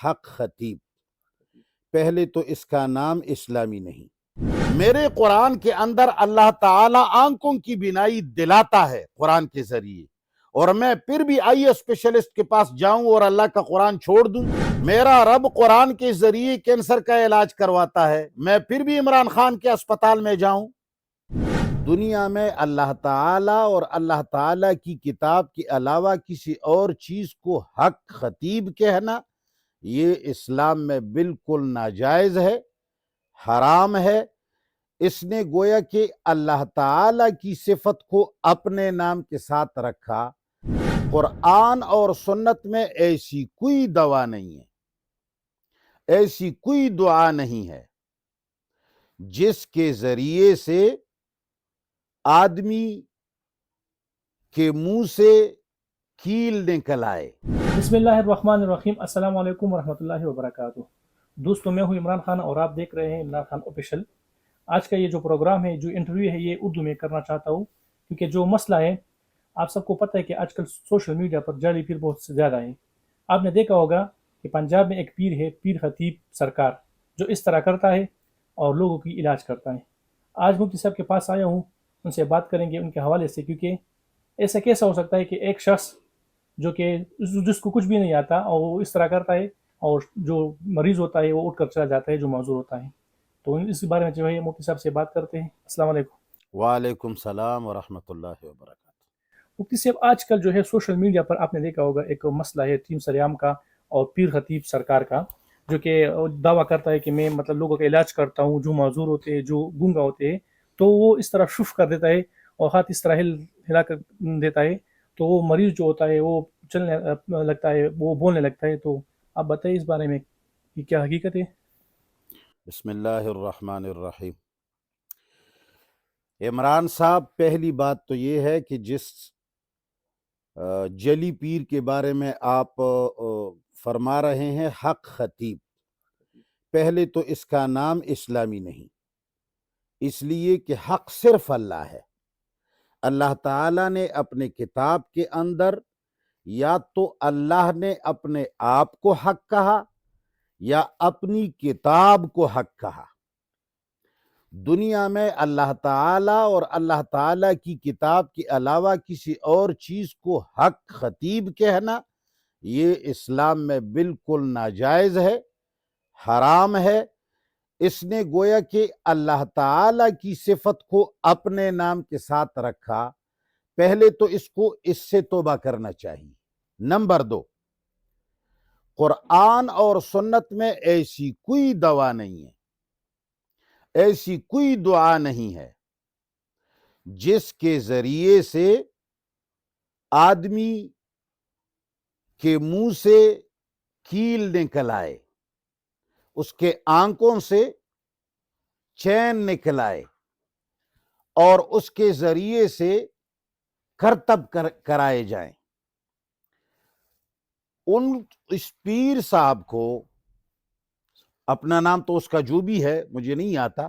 حق خطیب، پہلے تو اس کا نام اسلامی نہیں۔ میرے قرآن کے اندر اللہ تعالیٰ آنکھوں کی بینائی دلاتا ہے قرآن کے ذریعے، اور میں پھر بھی آئی اسپیشلسٹ کے پاس جاؤں اور اللہ کا قرآن چھوڑ دوں؟ میرا رب قرآن کے ذریعے کینسر کا علاج کرواتا ہے، میں پھر بھی عمران خان کے اسپتال میں جاؤں؟ دنیا میں اللہ تعالیٰ اور اللہ تعالیٰ کی کتاب کے علاوہ کسی اور چیز کو حق خطیب کہنا، یہ اسلام میں بالکل ناجائز ہے، حرام ہے۔ اس نے گویا کہ اللہ تعالیٰ کی صفت کو اپنے نام کے ساتھ رکھا۔ قرآن اور سنت میں ایسی کوئی دوا نہیں ہے، ایسی کوئی دعا نہیں ہے جس کے ذریعے سے آدمی کے منہ سے کیل نکل آئے۔ بسم اللہ الرحمن الرحیم۔ السلام علیکم ورحمۃ اللہ وبرکاتہ۔ دوستوں، میں ہوں عمران خان اور آپ دیکھ رہے ہیں عمران خان آفیشل۔ آج کا یہ جو پروگرام ہے، جو انٹرویو ہے، یہ اردو میں کرنا چاہتا ہوں، کیونکہ جو مسئلہ ہے، آپ سب کو پتہ ہے کہ آج کل سوشل میڈیا پر جعلی پیر بہت زیادہ ہے۔ آپ نے دیکھا ہوگا کہ پنجاب میں ایک پیر ہے، پیر خطیب سرکار، جو اس طرح کرتا ہے اور لوگوں کی علاج کرتا ہے۔ آج مفتی صاحب کے پاس آیا ہوں، ان سے بات کریں گے ان کے حوالے سے، کیونکہ ایسا کیسا ہو سکتا ہے کہ ایک شخص جو کہ جس کو کچھ بھی نہیں آتا اور وہ اس طرح کرتا ہے، اور جو مریض ہوتا ہے وہ اٹھ کر چلا جاتا ہے، جو معذور ہوتا ہے۔ تو اس بارے میں جو ہے مفتی صاحب سے بات کرتے ہیں۔ السلام علیکم۔ وعلیکم السلام ورحمۃ اللہ وبرکاتہ۔ مفتی صاحب، آج کل جو ہے سوشل میڈیا پر آپ نے دیکھا ہوگا ایک مسئلہ ہے ٹیم سریام کا اور پیر خطیب سرکار کا، جو کہ دعویٰ کرتا ہے کہ میں لوگوں کا علاج کرتا ہوں، جو معذور ہوتے ہیں، جو گونگا ہوتے ہیں، تو وہ اس طرح شف کر دیتا ہے اور ہاتھ اس طرح ہلا کر دیتا ہے، تو وہ مریض جو ہوتا ہے وہ چلنے لگتا ہے، وہ بولنے لگتا ہے۔ تو آپ بتائیے اس بارے میں کہ کیا حقیقت ہے؟ بسم اللہ الرحمن الرحیم۔ عمران صاحب، پہلی بات تو یہ ہے کہ جس جلی پیر کے بارے میں آپ فرما رہے ہیں حق خطیب، پہلے تو اس کا نام اسلامی نہیں، اس لیے کہ حق صرف اللہ ہے۔ اللہ تعالیٰ نے اپنے کتاب کے اندر یا تو اللہ نے اپنے آپ کو حق کہا یا اپنی کتاب کو حق کہا۔ دنیا میں اللہ تعالیٰ اور اللہ تعالیٰ کی کتاب کے علاوہ کسی اور چیز کو حق خطیب کہنا، یہ اسلام میں بالکل ناجائز ہے، حرام ہے۔ اس نے گویا کہ اللہ تعالیٰ کی صفت کو اپنے نام کے ساتھ رکھا۔ پہلے تو اس کو اس سے توبہ کرنا چاہیے۔ نمبر 2، قرآن اور سنت میں ایسی کوئی دوا نہیں ہے، ایسی کوئی دعا نہیں ہے جس کے ذریعے سے آدمی کے منہ سے کیل نکل آئے، اس کے آنکھوں سے چین نکل آئے، اور اس کے ذریعے سے کرتب کرائے جائیں۔ اس پیر صاحب کو، اپنا نام تو اس کا جو بھی ہے مجھے نہیں آتا،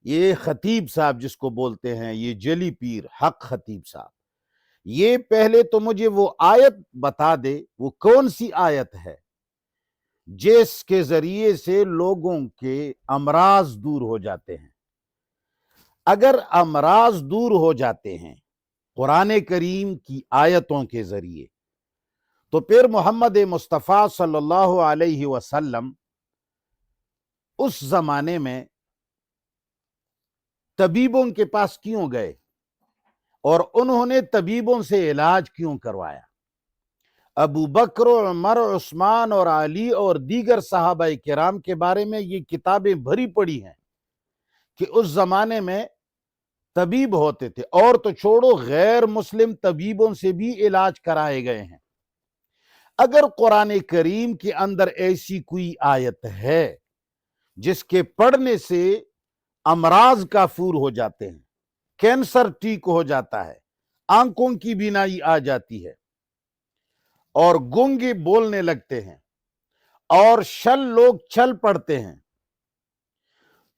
یہ خطیب صاحب جس کو بولتے ہیں، یہ جلی پیر حق خطیب صاحب، یہ پہلے تو مجھے وہ آیت بتا دے، وہ کون سی آیت ہے جس کے ذریعے سے لوگوں کے امراض دور ہو جاتے ہیں۔ اگر امراض دور ہو جاتے ہیں قرآن کریم کی آیتوں کے ذریعے، تو پھر محمد مصطفیٰ صلی اللہ علیہ وسلم اس زمانے میں طبیبوں کے پاس کیوں گئے اور انہوں نے طبیبوں سے علاج کیوں کروایا؟ ابو بکر، عمر، عثمان اور علی اور دیگر صحابہ کرام کے بارے میں یہ کتابیں بھری پڑی ہیں کہ اس زمانے میں طبیب ہوتے تھے، اور تو چھوڑو غیر مسلم طبیبوں سے بھی علاج کرائے گئے ہیں۔ اگر قرآن کریم کے اندر ایسی کوئی آیت ہے جس کے پڑھنے سے امراض کافور ہو جاتے ہیں، کینسر ٹھیک ہو جاتا ہے، آنکھوں کی بینائی آ جاتی ہے، اور گونگے بولنے لگتے ہیں، اور شل لوگ چل پڑتے ہیں،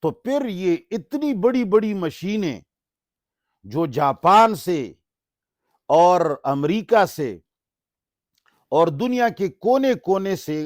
تو پھر یہ اتنی بڑی بڑی مشینیں جو جاپان سے اور امریکہ سے اور دنیا کے کونے کونے سے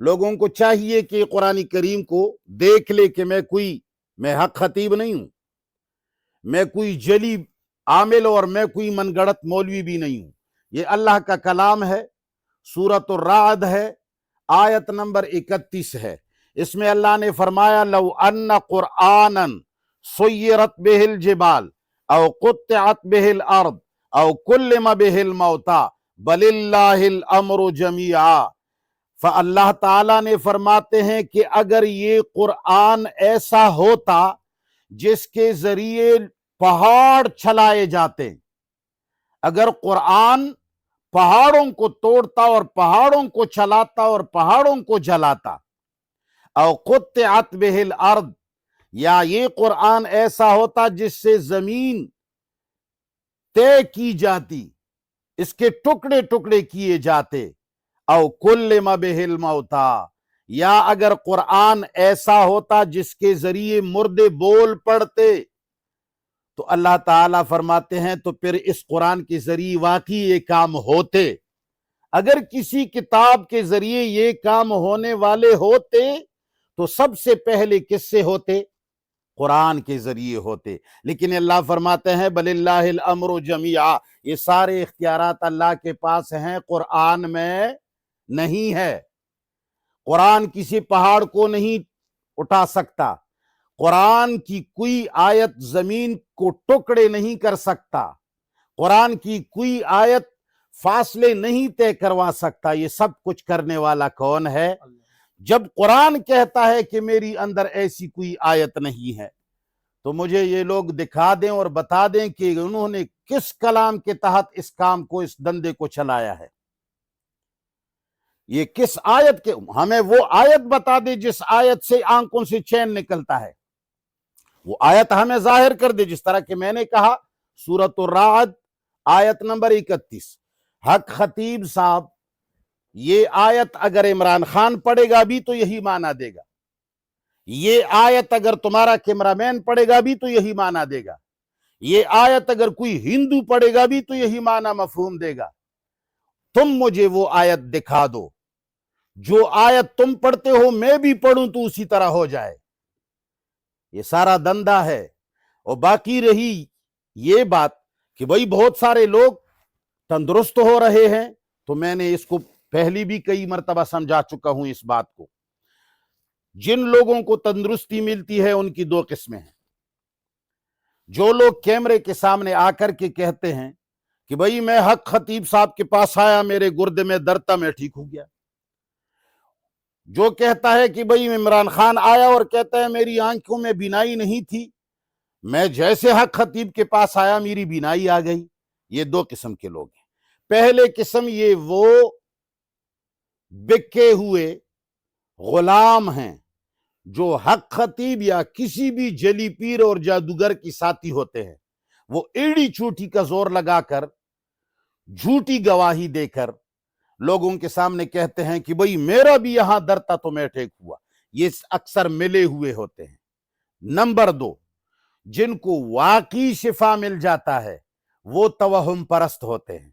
لوگوں کو چاہیے کہ قرآن کریم کو دیکھ لے کہ میں حق خطیب نہیں ہوں، میں کوئی جلی عامل اور میں کوئی من گڑت مولوی بھی نہیں ہوں۔ یہ اللہ کا کلام ہے، سورۃ الرعد ہے، آیت نمبر 31 ہے۔ اس میں اللہ نے فرمایا لو ان قرآنا سیرت بہ الجبال او قطعت بہ الارض او کلم بہ الموتى بل اللہ الامر جمیعا۔ فاللہ تعالیٰ نے فرماتے ہیں کہ اگر یہ قرآن ایسا ہوتا جس کے ذریعے پہاڑ چھلائے جاتے، اگر قرآن پہاڑوں کو توڑتا اور پہاڑوں کو چلاتا اور پہاڑوں کو جلاتا، او قطعت بہ الارض، یا یہ قرآن ایسا ہوتا جس سے زمین طے کی جاتی، اس کے ٹکڑے ٹکڑے کیے جاتے، او کلم بہ الموتیٰ، یا اگر قرآن ایسا ہوتا جس کے ذریعے مردے بول پڑتے، تو اللہ تعالیٰ فرماتے ہیں تو پھر اس قرآن کے ذریعے واقعی یہ کام ہوتے۔ اگر کسی کتاب کے ذریعے یہ کام ہونے والے ہوتے تو سب سے پہلے کس سے ہوتے؟ قرآن کے ذریعے ہوتے۔ لیکن اللہ فرماتے ہیں بل اللہ الامر جمیعا، یہ سارے اختیارات اللہ کے پاس ہیں، قرآن میں نہیں ہے۔ قرآن کسی پہاڑ کو نہیں اٹھا سکتا، قرآن کی کوئی آیت زمین کو ٹکڑے نہیں کر سکتا، قرآن کی کوئی آیت فاصلے نہیں طے کروا سکتا۔ یہ سب کچھ کرنے والا کون ہے؟ جب قرآن کہتا ہے کہ میری اندر ایسی کوئی آیت نہیں ہے، تو مجھے یہ لوگ دکھا دیں اور بتا دیں کہ انہوں نے کس کلام کے تحت اس کام کو، اس دندے کو چلایا ہے۔ یہ کس آیت کے، ہمیں وہ آیت بتا دے جس آیت سے آنکھوں سے چین نکلتا ہے، وہ آیت ہمیں ظاہر کر دے۔ جس طرح کہ میں نے کہا سورۃ الرعد آیت نمبر 31، حق خطیب صاحب یہ آیت اگر عمران خان پڑھے گا بھی تو یہی معنی دے گا، یہ آیت اگر تمہارا کیمرامین پڑھے گا بھی تو یہی معنی دے گا، یہ آیت اگر کوئی ہندو پڑھے گا بھی تو یہی معنی مفہوم دے گا۔ تم مجھے وہ آیت دکھا دو جو آیت تم پڑھتے ہو میں بھی پڑھوں تو اسی طرح ہو جائے۔ یہ سارا دندہ ہے۔ اور باقی رہی یہ بات کہ بھئی بہت سارے لوگ تندرست ہو رہے ہیں، تو میں نے اس کو پہلی بھی کئی مرتبہ سمجھا چکا ہوں اس بات کو۔ جن لوگوں کو تندرستی ملتی ہے ان کی دو قسمیں ہیں۔ جو لوگ کیمرے کے سامنے آ کر کے کہتے ہیں کہ بھئی میں حق خطیب صاحب کے پاس آیا، میرے گردے میں درد تھا، میں ٹھیک ہو گیا۔ جو کہتا ہے کہ بھئی عمران خان آیا اور کہتا ہے میری آنکھوں میں بینائی نہیں تھی، میں جیسے حق خطیب کے پاس آیا میری بینائی آ گئی۔ یہ دو قسم کے لوگ ہیں۔ پہلے قسم یہ وہ بکے ہوئے غلام ہیں جو حق خطیب یا کسی بھی جلی پیر اور جادوگر کی ساتھی ہوتے ہیں۔ وہ ایڑی چوٹی کا زور لگا کر، جھوٹی گواہی دے کر لوگوں کے سامنے کہتے ہیں کہ بھئی میرا بھی یہاں درد تھا تو میں ٹھیک ہوا۔ یہ اکثر ملے ہوئے ہوتے ہیں۔ نمبر دو، جن کو واقعی شفا مل جاتا ہے وہ توہم پرست ہوتے ہیں۔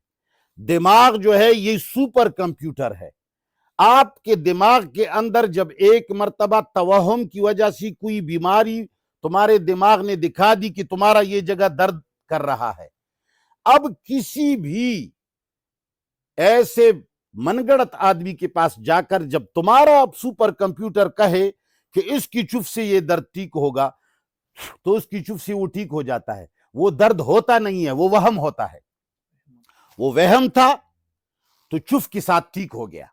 دماغ جو ہے یہ سپر کمپیوٹر ہے۔ آپ کے دماغ کے اندر جب ایک مرتبہ توہم کی وجہ سے کوئی بیماری تمہارے دماغ نے دکھا دی کہ تمہارا یہ جگہ درد کر رہا ہے، اب کسی بھی ایسے من گڑت آدمی کے پاس جا کر جب تمہارا سپر کمپیوٹر کہے کہ اس کی چف سے یہ درد ٹھیک ہوگا، تو اس کی چف سے وہ ٹھیک ہو جاتا ہے۔ وہ درد ہوتا نہیں ہے، وہ وہم ہوتا ہے۔ وہ وہم تھا تو چف کے ساتھ ٹھیک ہو گیا۔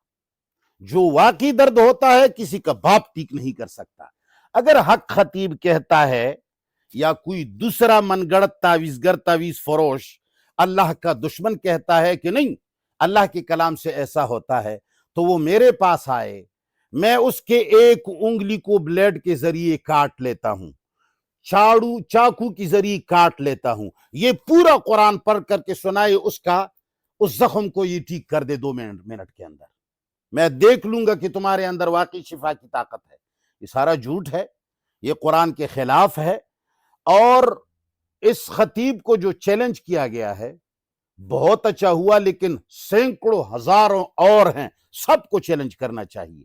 جو واقعی درد ہوتا ہے کسی کا باپ ٹھیک نہیں کر سکتا۔ اگر حق خطیب کہتا ہے یا کوئی دوسرا من گڑت تعویذگر تعویذ فروش اللہ کا دشمن کہتا ہے کہ نہیں اللہ کے کلام سے ایسا ہوتا ہے، تو وہ میرے پاس آئے، میں اس کے ایک انگلی کو بلیڈ کے ذریعے کاٹ لیتا ہوں، چاقو کی ذریعے کاٹ لیتا ہوں، یہ پورا قرآن پڑھ کر کے سنائے، اس زخم کو یہ ٹھیک کر دے 2 منٹ کے اندر، میں دیکھ لوں گا کہ تمہارے اندر واقعی شفا کی طاقت ہے۔ یہ سارا جھوٹ ہے، یہ قرآن کے خلاف ہے۔ اور اس خطیب کو جو چیلنج کیا گیا ہے بہت اچھا ہوا، لیکن سینکڑوں ہزاروں اور ہیں، سب کو چیلنج کرنا چاہیے۔